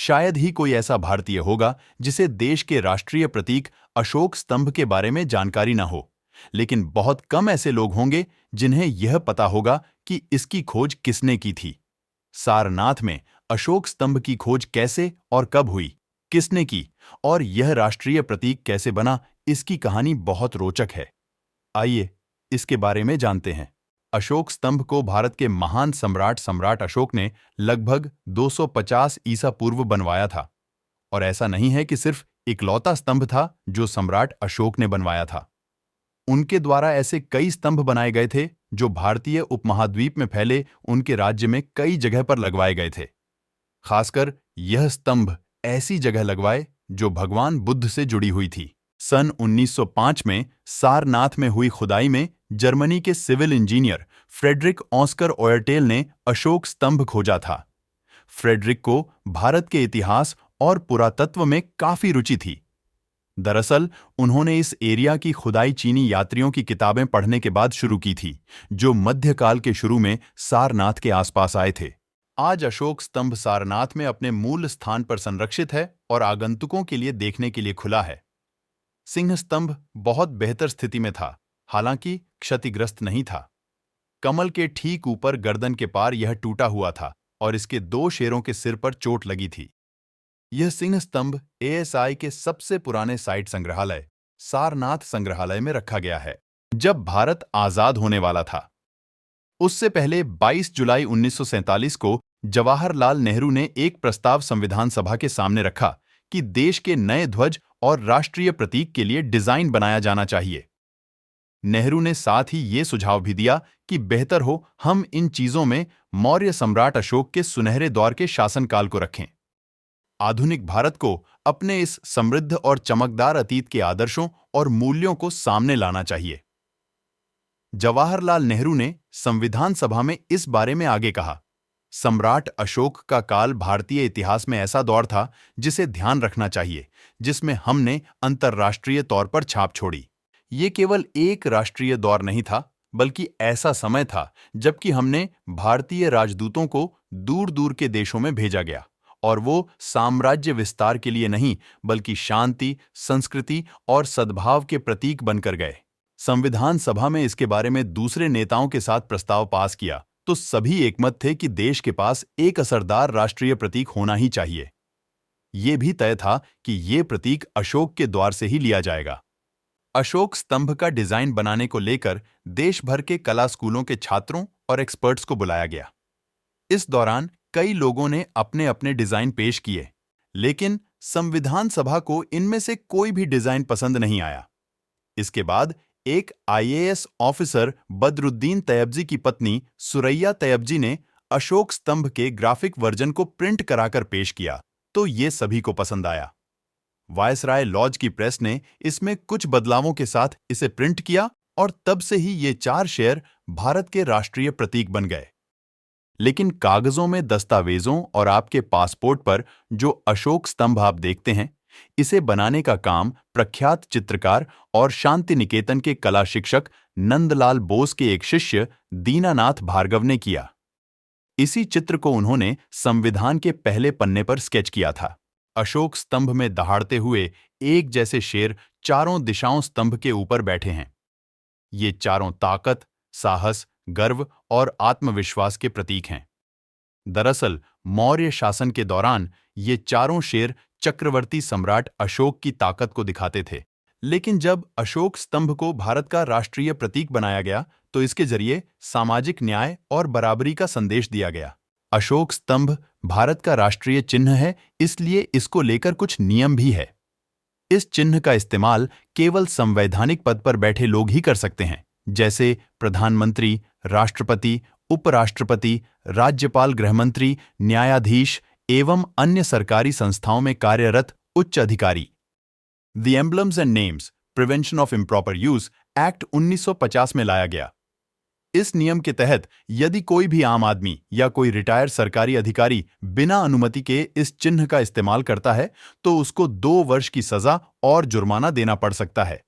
शायद ही कोई ऐसा भारतीय होगा जिसे देश के राष्ट्रीय प्रतीक अशोक स्तंभ के बारे में जानकारी न हो, लेकिन बहुत कम ऐसे लोग होंगे जिन्हें यह पता होगा कि इसकी खोज किसने की थी। सारनाथ में अशोक स्तंभ की खोज कैसे और कब हुई, किसने की और यह राष्ट्रीय प्रतीक कैसे बना, इसकी कहानी बहुत रोचक है। आइए इसके बारे में जानते हैं। अशोक स्तंभ को भारत के महान सम्राट अशोक ने लगभग 250 ईसा पूर्व बनवाया था। और ऐसा नहीं है कि सिर्फ इकलौता स्तंभ था जो सम्राट अशोक ने बनवाया था। उनके द्वारा ऐसे कई स्तंभ बनाए गए थे जो भारतीय उपमहाद्वीप में फैले उनके राज्य में कई जगह पर लगवाए गए थे। खासकर यह स्तंभ ऐसी जगह लगवाए जो भगवान बुद्ध से जुड़ी हुई थी। सन 1905 में सारनाथ में हुई खुदाई में जर्मनी के सिविल इंजीनियर फ्रेडरिक ऑस्कर ओयरटेल ने अशोक स्तंभ खोजा था। फ्रेडरिक को भारत के इतिहास और पुरातत्व में काफी रुचि थी। दरअसल उन्होंने इस एरिया की खुदाई चीनी यात्रियों की किताबें पढ़ने के बाद शुरू की थी, जो मध्यकाल के शुरू में सारनाथ के आसपास आए थे। आज अशोक स्तंभ सारनाथ में अपने मूल स्थान पर संरक्षित है और आगंतुकों के लिए देखने के लिए खुला है। सिंह स्तंभ बहुत बेहतर स्थिति में था, हालांकि क्षतिग्रस्त नहीं था। कमल के ठीक ऊपर गर्दन के पार यह टूटा हुआ था और इसके 2 शेरों के सिर पर चोट लगी थी। यह सिंह स्तंभ एएसआई के सबसे पुराने साइट संग्रहालय सारनाथ संग्रहालय में रखा गया है। जब भारत आजाद होने वाला था, उससे पहले 22 जुलाई 1947 को जवाहरलाल नेहरू ने एक प्रस्ताव संविधान सभा के सामने रखा कि देश के नए ध्वज और राष्ट्रीय प्रतीक के लिए डिजाइन बनाया जाना चाहिए। नेहरू ने साथ ही ये सुझाव भी दिया कि बेहतर हो हम इन चीजों में मौर्य सम्राट अशोक के सुनहरे दौर के शासनकाल को रखें। आधुनिक भारत को अपने इस समृद्ध और चमकदार अतीत के आदर्शों और मूल्यों को सामने लाना चाहिए। जवाहरलाल नेहरू ने संविधान सभा में इस बारे में आगे कहा, सम्राट अशोक का काल भारतीय इतिहास में ऐसा दौर था जिसे ध्यान रखना चाहिए, जिसमें हमने अंतर्राष्ट्रीय तौर पर छाप छोड़ी। ये केवल एक राष्ट्रीय दौर नहीं था, बल्कि ऐसा समय था जबकि हमने भारतीय राजदूतों को दूर दूर के देशों में भेजा गया और वो साम्राज्य विस्तार के लिए नहीं, बल्कि शांति, संस्कृति और सद्भाव के प्रतीक बनकर गए। संविधान सभा में इसके बारे में दूसरे नेताओं के साथ प्रस्ताव पास किया तो सभी एकमत थे कि देश के पास एक असरदार राष्ट्रीय प्रतीक होना ही चाहिए। ये भी तय था कि ये प्रतीक अशोक के द्वार से ही लिया जाएगा। अशोक स्तंभ का डिजाइन बनाने को लेकर देश भर के कला स्कूलों के छात्रों और एक्सपर्ट्स को बुलाया गया। इस दौरान कई लोगों ने अपने अपने डिजाइन पेश किए, लेकिन संविधान सभा को इनमें से कोई भी डिजाइन पसंद नहीं आया। इसके बाद एक आईएएस ऑफिसर बदरुद्दीन तैयबजी की पत्नी सुरैया तैयबजी ने अशोक स्तंभ के ग्राफिक वर्जन को प्रिंट कराकर पेश किया, तो ये सभी को पसंद आया। वायसराय लॉज की प्रेस ने इसमें कुछ बदलावों के साथ इसे प्रिंट किया और तब से ही ये 4 शेर भारत के राष्ट्रीय प्रतीक बन गए। लेकिन कागजों में, दस्तावेजों और आपके पासपोर्ट पर जो अशोक स्तंभ आप देखते हैं, इसे बनाने का काम प्रख्यात चित्रकार और शांति निकेतन के कला शिक्षक नंदलाल बोस के एक शिष्य दीनानाथ भार्गव ने किया। इसी चित्र को उन्होंने संविधान के पहले पन्ने पर स्केच किया था। अशोक स्तंभ में दहाड़ते हुए एक जैसे शेर चारों दिशाओं स्तंभ के ऊपर बैठे हैं। ये चारों ताकत, साहस, गर्व और आत्मविश्वास के प्रतीक हैं। दरअसल मौर्य शासन के दौरान ये चारों शेर चक्रवर्ती सम्राट अशोक की ताकत को दिखाते थे। लेकिन जब अशोक स्तंभ को भारत का राष्ट्रीय प्रतीक बनाया गया तो इसके जरिए सामाजिक न्याय और बराबरी का संदेश दिया गया। अशोक स्तंभ भारत का राष्ट्रीय चिन्ह है, इसलिए इसको लेकर कुछ नियम भी है। इस चिन्ह का इस्तेमाल केवल संवैधानिक पद पर बैठे लोग ही कर सकते हैं, जैसे प्रधानमंत्री, राष्ट्रपति, उपराष्ट्रपति, राज्यपाल, गृहमंत्री, न्यायाधीश एवं अन्य सरकारी संस्थाओं में कार्यरत उच्च अधिकारी। The emblems and names prevention of improper use act 1950 में लाया गया। इस नियम के तहत यदि कोई भी आम आदमी या कोई रिटायर्ड सरकारी अधिकारी बिना अनुमति के इस चिन्ह का इस्तेमाल करता है तो उसको 2 वर्ष की सजा और जुर्माना देना पड़ सकता है।